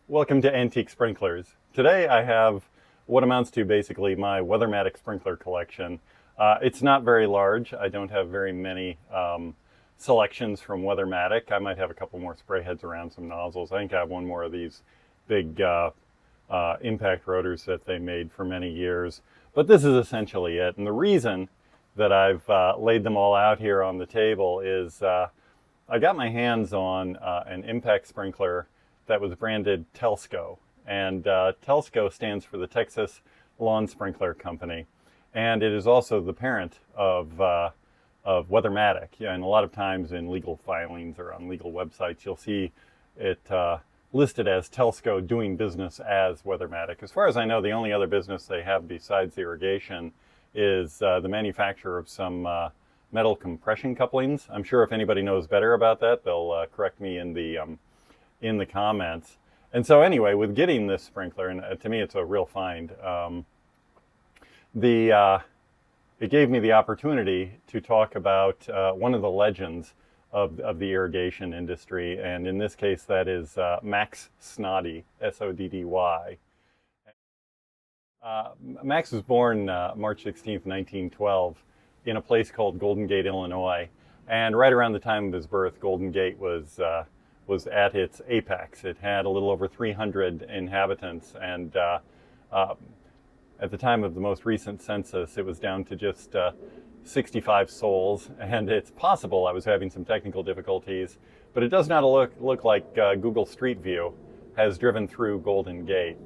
Welcome to Antique Sprinklers. Today I have what amounts to basically my Weathermatic sprinkler collection. It's not very large. I don't have very many selections from Weathermatic. I might have a couple more spray heads around, some nozzles. I think I have one more of these big impact rotors that they made for many years. But this is essentially it. And the reason that I've laid them all out here on the table is I got my hands on an impact sprinkler that was branded TELSCO. And TELSCO stands for the Texas Lawn Sprinkler Company. And it is also the parent of Weathermatic. Yeah, and a lot of times in legal filings or on legal websites, you'll see it listed as TELSCO doing business as Weathermatic. As far as I know, the only other business they have besides irrigation is the manufacture of some metal compression couplings. I'm sure if anybody knows better about that, they'll correct me in the comments. And so anyway, with getting this sprinkler, and to me it's a real find, it gave me the opportunity to talk about one of the legends of the irrigation industry, and in this case that is Max Snoddy, S-O-D-D-Y. Max was born March 16th, 1912 in a place called Golden Gate, Illinois, and right around the time of his birth, Golden Gate was at its apex. It had a little over 300 inhabitants, and at the time of the most recent census, it was down to just 65 souls, and it's possible I was having some technical difficulties, but it does not look like Google Street View has driven through Golden Gate.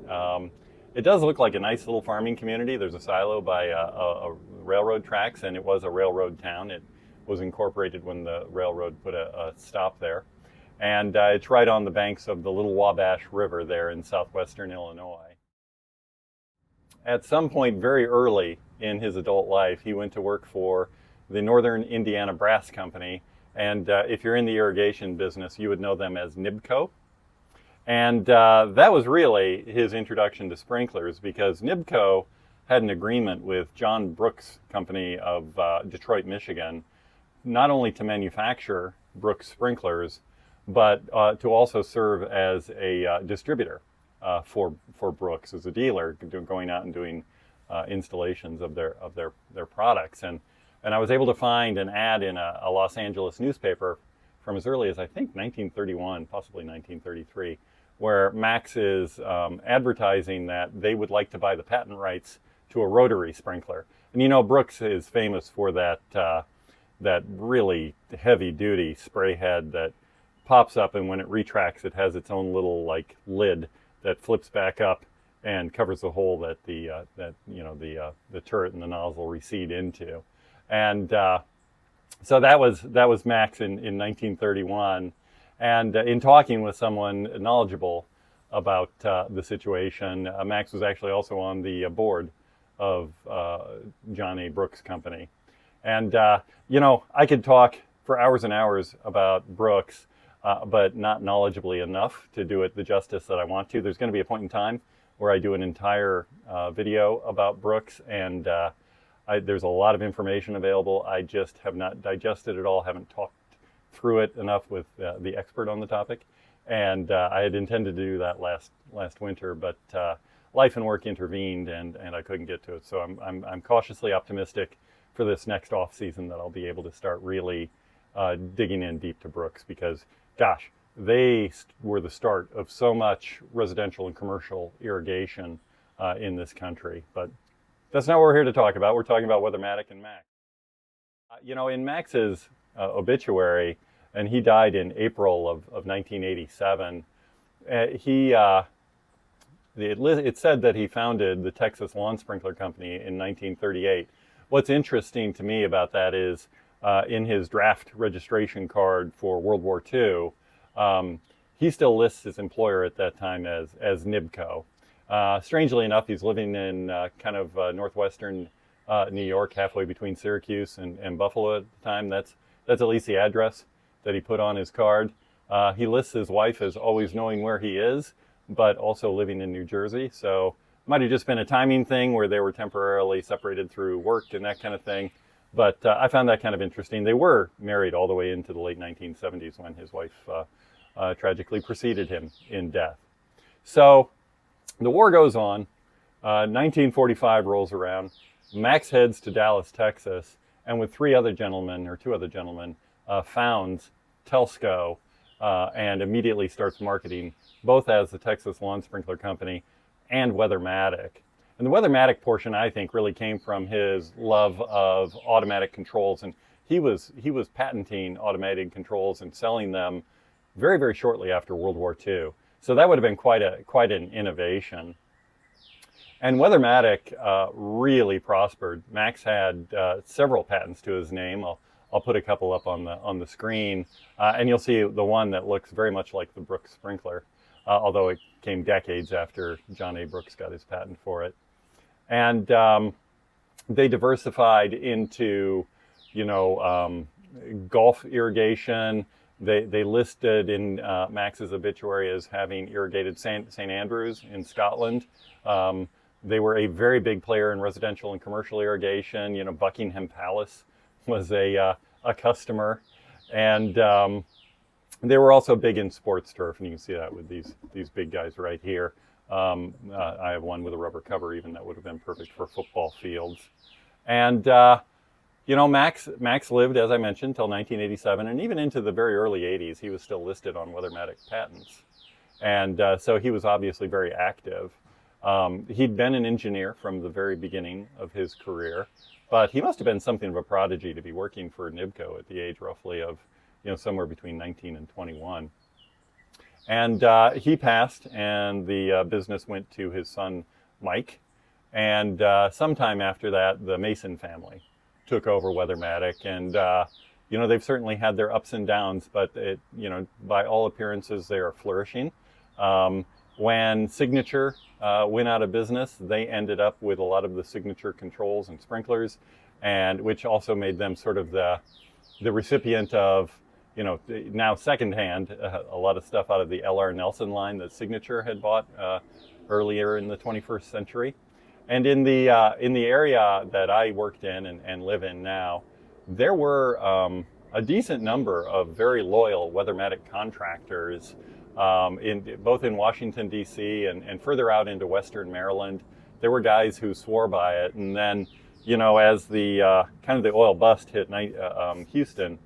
It does look like a nice little farming community. There's a silo by a railroad tracks, and it was a railroad town. It was incorporated when the railroad put a stop there. And it's right on the banks of the Little Wabash River there in southwestern Illinois. At some point very early in his adult life, he went to work for the Northern Indiana Brass Company. And if you're in the irrigation business, you would know them as NIBCO. And that was really his introduction to sprinklers, because NIBCO had an agreement with John Brooks Company of Detroit, Michigan, not only to manufacture Brooks sprinklers, but to also serve as a distributor for Brooks, as a dealer, going out and doing installations of their products. And I was able to find an ad in a Los Angeles newspaper from as early as I think 1931, possibly 1933, where Max is advertising that they would like to buy the patent rights to a rotary sprinkler. And you know, Brooks is famous for that really heavy-duty spray head that pops up, and when it retracts, it has its own little like lid that flips back up and covers the hole that the turret and the nozzle recede into. And so that was Max in 1931. And in talking with someone knowledgeable about the situation, Max was actually also on the board of John A. Brooks Company. And, I could talk for hours and hours about Brooks, but not knowledgeably enough to do it the justice that I want to. There's going to be a point in time where I do an entire video about Brooks, and there's a lot of information available. I just have not digested it all, haven't talked through it enough with the expert on the topic, and I had intended to do that last winter, but life and work intervened, and I couldn't get to it. So I'm cautiously optimistic for this next off season that I'll be able to start really digging in deep to Brooks, because gosh, they were the start of so much residential and commercial irrigation in this country. But that's not what we're here to talk about. We're talking about Weathermatic and Max. In Max's obituary, and he died in April of 1987, it said that he founded the Texas Lawn Sprinkler Company in 1938. What's interesting to me about that is in his draft registration card for World War II, he still lists his employer at that time as NIBCO. Strangely enough, he's living in kind of northwestern New York, halfway between Syracuse and Buffalo at the time. That's at least the address that he put on his card. He lists his wife as always knowing where he is, but also living in New Jersey. So it might have just been a timing thing where they were temporarily separated through work and that kind of thing. But I found that kind of interesting. They were married all the way into the late 1970s when his wife tragically preceded him in death. So the war goes on. 1945 rolls around. Max heads to Dallas, Texas, and with two other gentlemen, founds TELSCO and immediately starts marketing both as the Texas Lawn Sprinkler Company and Weathermatic. And the Weathermatic portion, I think, really came from his love of automatic controls, and he was patenting automated controls and selling them very, very shortly after World War II. So that would have been quite an innovation. And Weathermatic really prospered. Max had several patents to his name. I'll put a couple up on the screen, and you'll see the one that looks very much like the Brooks sprinkler, although it came decades after John A. Brooks got his patent for it. And they diversified into, Gulf irrigation. They listed in Max's obituary as having irrigated St. Andrews in Scotland. They were a very big player in residential and commercial irrigation. Buckingham Palace was a customer, and they were also big in sports turf, and you can see that with these big guys right here. I have one with a rubber cover even that would have been perfect for football fields. And Max lived, as I mentioned, till 1987, and even into the very early 80s, he was still listed on Weathermatic patents. And so he was obviously very active. He'd been an engineer from the very beginning of his career, but he must have been something of a prodigy to be working for NIBCO at the age roughly of, somewhere between 19 and 21. And he passed, and the business went to his son, Mike. And sometime after that, the Mason family took over Weathermatic. And, they've certainly had their ups and downs, but, by all appearances, they are flourishing. When Signature went out of business, they ended up with a lot of the Signature controls and sprinklers, and which also made them sort of the recipient of, now secondhand, a lot of stuff out of the L.R. Nelson line that Signature had bought earlier in the 21st century. And in the area that I worked in and live in now, there were a decent number of very loyal Weathermatic contractors, both in Washington, D.C. and further out into Western Maryland. There were guys who swore by it. And then, as the kind of the oil bust hit Houston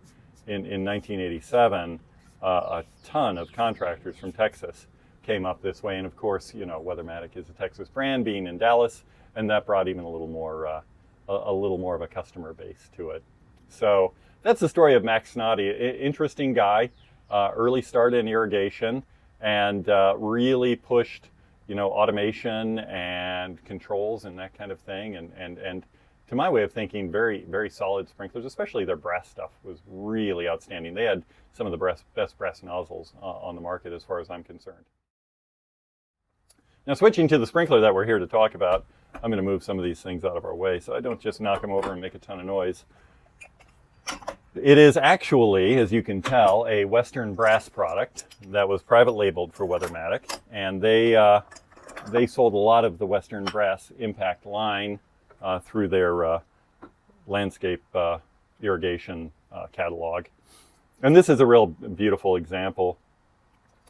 in 1987, a ton of contractors from Texas came up this way. And of course, Weathermatic is a Texas brand, being in Dallas, and that brought even a little more of a customer base to it. So that's the story of Max Snoddy. Interesting guy. Early start in irrigation, and really pushed, automation and controls and that kind of thing. And to my way of thinking, very, very solid sprinklers, especially their brass stuff was really outstanding. They had some of the best brass nozzles on the market as far as I'm concerned. Now, switching to the sprinkler that we're here to talk about, I'm going to move some of these things out of our way so I don't just knock them over and make a ton of noise. It is actually, as you can tell, a Western brass product that was private labeled for Weathermatic, and they sold a lot of the Western brass impact line through their landscape irrigation catalog. And this is a real beautiful example.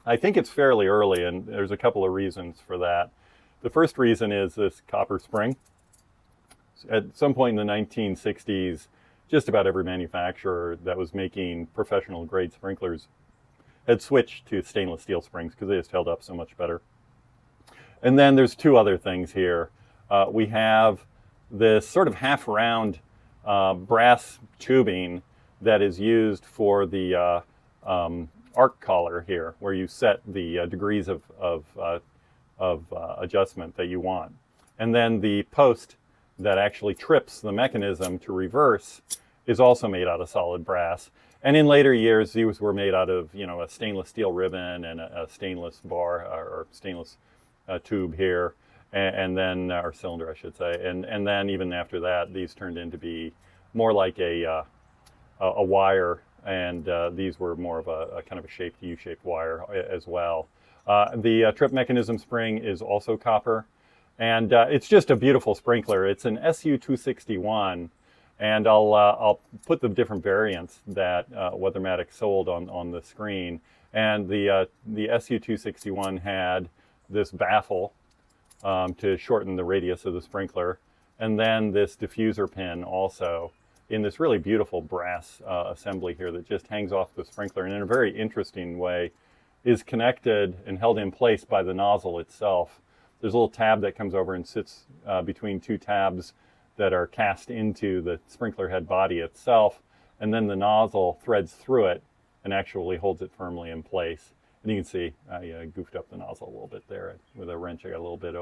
I think it's fairly early, and there's a couple of reasons for that. The first reason is this copper spring. At some point in the 1960s, just about every manufacturer that was making professional grade sprinklers had switched to stainless steel springs because they just held up so much better. And then there's two other things here. We have this sort of half round brass tubing that is used for the arc collar here, where you set the degrees of adjustment that you want. And then the post that actually trips the mechanism to reverse is also made out of solid brass. And in later years, these were made out of, a stainless steel ribbon and a stainless bar or stainless tube here, and then, or cylinder, I should say. And then even after that, these turned into be more like a wire, and these were more of a kind of a shaped U-shaped wire as well. The trip mechanism spring is also copper. And it's just a beautiful sprinkler. It's an SU261, and I'll put the different variants that Weathermatic sold on the screen. And the SU261 had this baffle to shorten the radius of the sprinkler, and then this diffuser pin also in this really beautiful brass assembly here that just hangs off the sprinkler, and in a very interesting way is connected and held in place by the nozzle itself. There's a little tab that comes over and sits between two tabs that are cast into the sprinkler head body itself, and then the nozzle threads through it and actually holds it firmly in place. And you can see I goofed up the nozzle a little bit there with a wrench. I got a little bit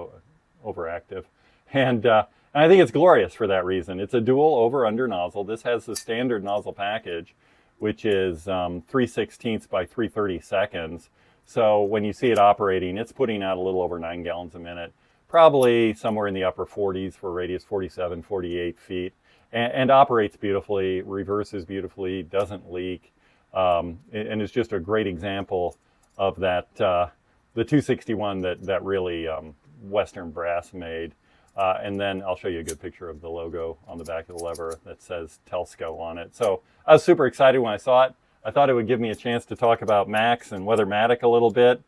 overactive. And I think it's glorious for that reason. It's a dual over-under nozzle. This has the standard nozzle package, which is 3/16 by 3/30 seconds. So when you see it operating, it's putting out a little over 9 gallons a minute, probably somewhere in the upper 40s for radius 47, 48 feet, and operates beautifully, reverses beautifully, doesn't leak, and is just a great example of that, the 261 that really Western Brass made. And then I'll show you a good picture of the logo on the back of the lever that says TELSCO on it. So I was super excited when I saw it. I thought it would give me a chance to talk about Max and Weathermatic a little bit.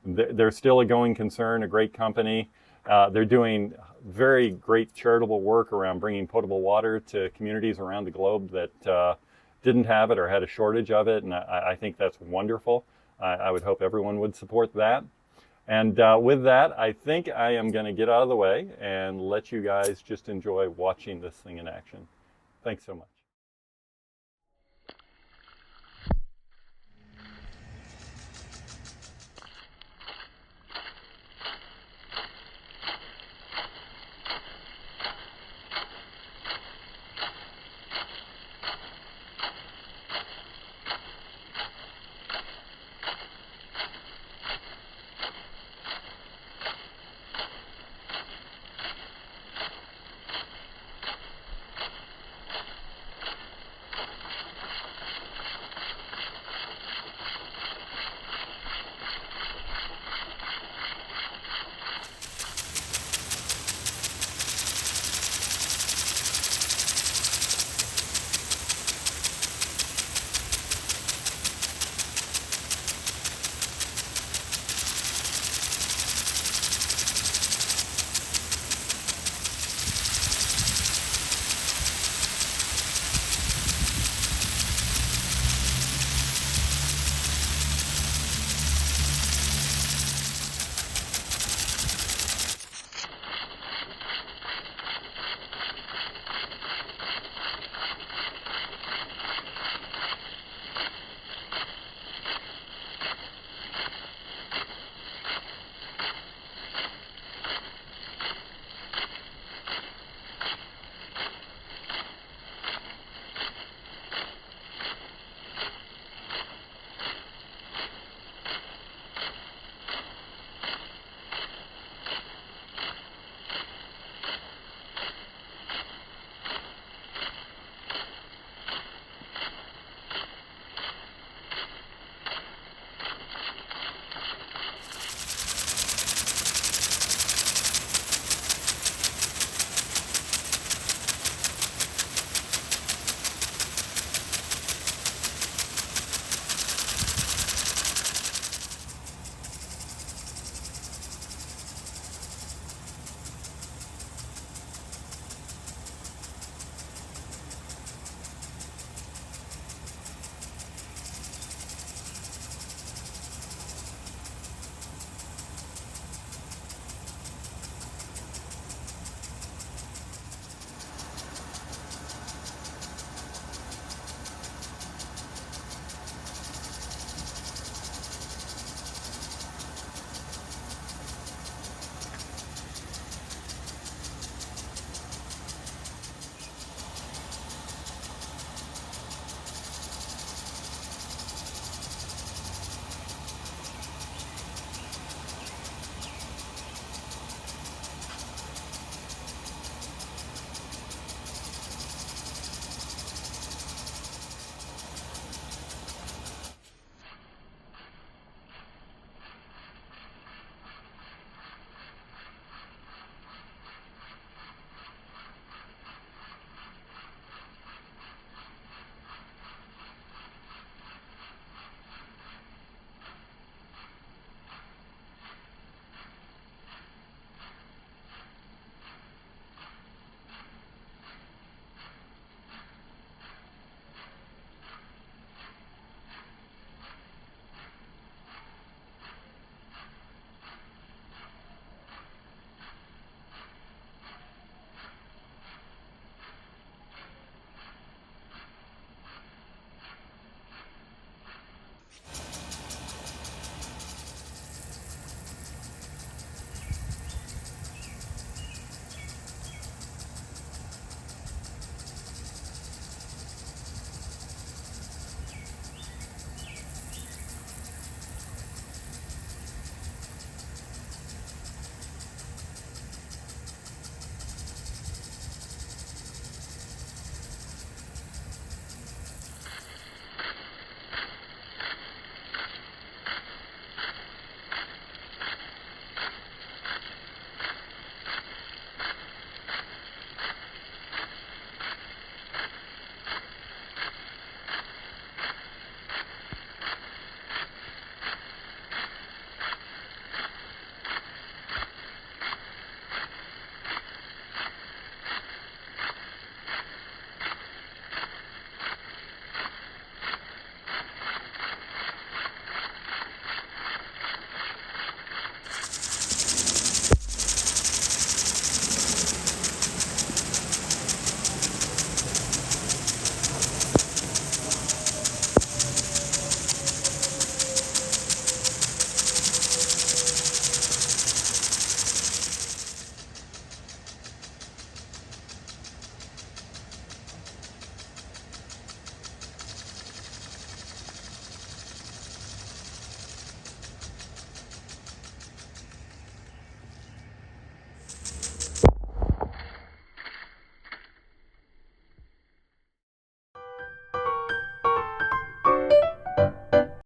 They're still a going concern, a great company. They're doing very great charitable work around bringing potable water to communities around the globe that didn't have it or had a shortage of it, and I think that's wonderful. I would hope everyone would support that. And with that, I think I am going to get out of the way and let you guys just enjoy watching this thing in action. Thanks so much.